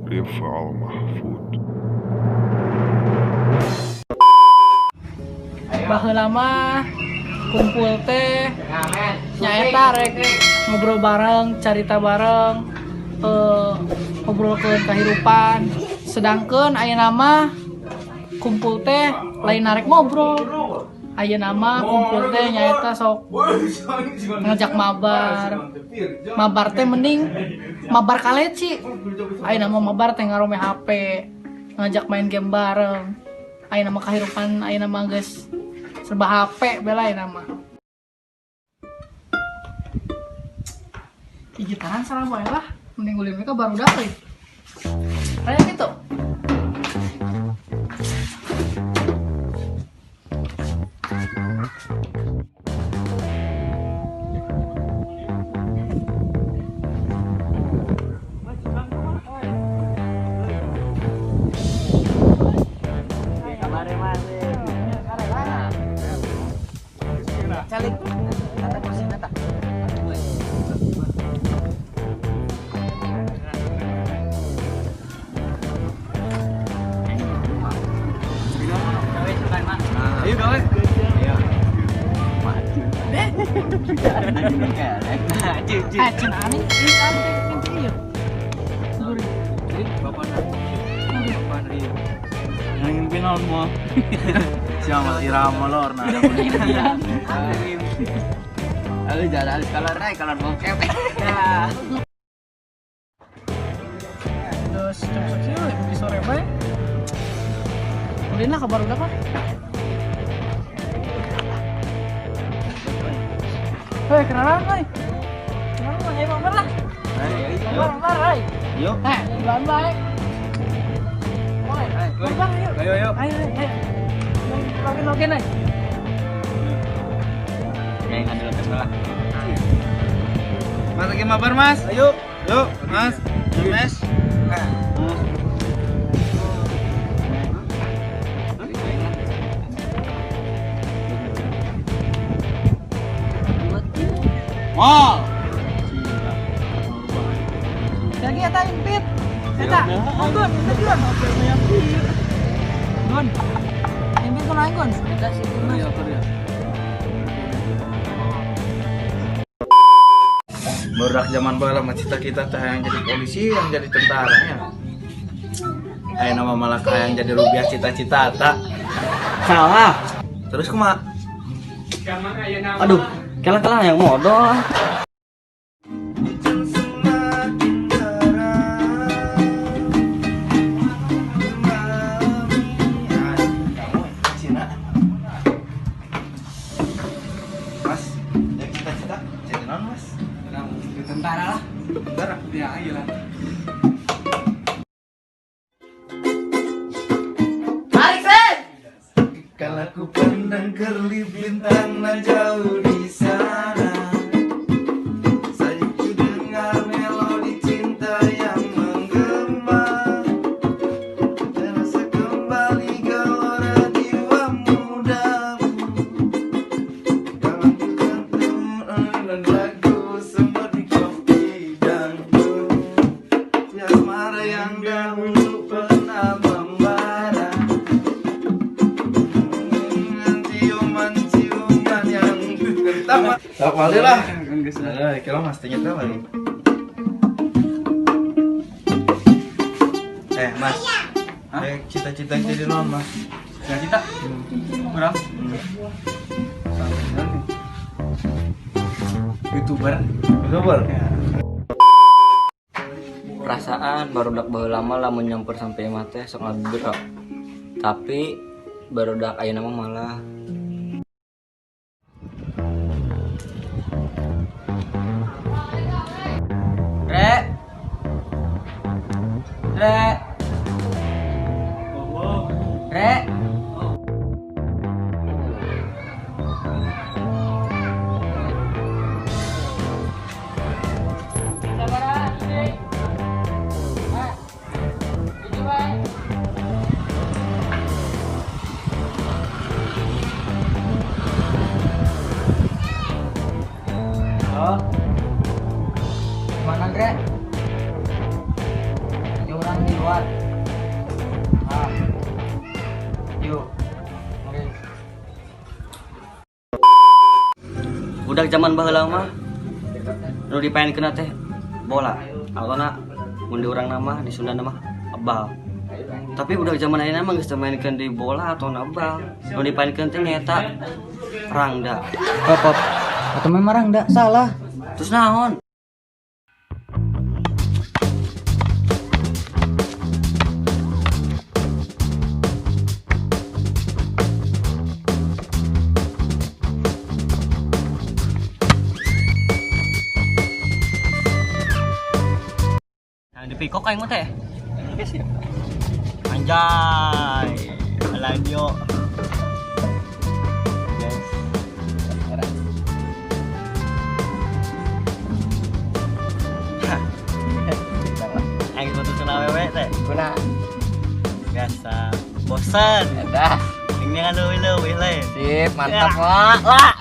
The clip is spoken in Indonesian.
Rival Mahfud. Baheula mah kumpul teh nyaeta rek ngobrol bareng, carita bareng, ngobrolkeun kahirupan. Sedangkeun ayeuna mah kumpul teh lain narek ngobrol. Ayeuna mah kumpul teh nyaeta sok ngajak mabar. Mabar teh mending mabar kaleci. Ayeuna mah mabar teh ngarome HP, ngajak main game bareng. Ayeuna mah kahirupan ayeuna mah geus serba HP bela ayeuna mah. Gitaran sareng bae lah, mending ulin mereka baru deui. Kayak gitu. Calik, kata kursi nata. Ayo gawe. Ayo. Maju. Cen aneh, ini ada pintu ieu. Bapana. Bapana ieu. Nangin pinon mo. Siapa irama lor na ada begini. Ayo jalan kalau rai kalau bokep. Ya. Terus cepet sih di sore bae. Ulin lah kabar udah kan? Hei, kenalan hei. Kenalan mah, ayo mabar lah. Mabar, hei. Yuk. Jalan baik. Mabar, yuk. Ayo. Ayo. Login, hei. Kayak nggak ada lah. Mas lagi mabar mas. Ayo. Yuk mas. Mas. Wow. Lagi eta impit. Eta. Anggun, tujuan. Gun. Impit kun anggun. Eta situ mas. Berak zaman bala mah cita-cita teh yang jadi polisi, yang jadi tentara nya. Ayo nama malah yang jadi rupiah cita-cita tak. Salah. Terus kumaha? Aduh, kela-kela yang modal. Mas, yang cita-cita jadi non mas? Tentara lah. Tentara? Ya, iyalah. Kalau ku pandang kerlip bintang nan jauh di sana, saya ku dengar melodi cinta yang menggema, terasa kembali gelora jiwa mudamu. Dalam ketentuan dan lagu seperti kopi dan bun, asmara yang dahulu pernah membara. Tak wali lah. Kalau mas tanya tahu lagi. Mas. Cita-cita jadi non mas. Cita-cita. Berapa? YouTuber. YouTuber. Perasaan barudak baheula lama lamun nyampur sampai imah teh sok ngabibir. Tapi barudak ayeuna mah malah Rek. Mana, Grek? Orang di luar Kuat. Ah. Yuk. Oke. Budak zaman baheula mah nu dipaenkeun teh bola. Atona mun di urang nama di Sunda nama bal. Tapi budak zaman ayeuna mah geus teu mainkeun di bola atau bal. Nu dipaenkeun teh nyaeta rangda. Pop, atau memang rangda salah. Terus naon? Yang dipikok aing mah teh. Anjay. Lanjut. Aing putusin awewe teh. Kuna. Biasa. Bosan. Dah. Ini kan leuwih-leuwih le. Sip, mantap. Lah.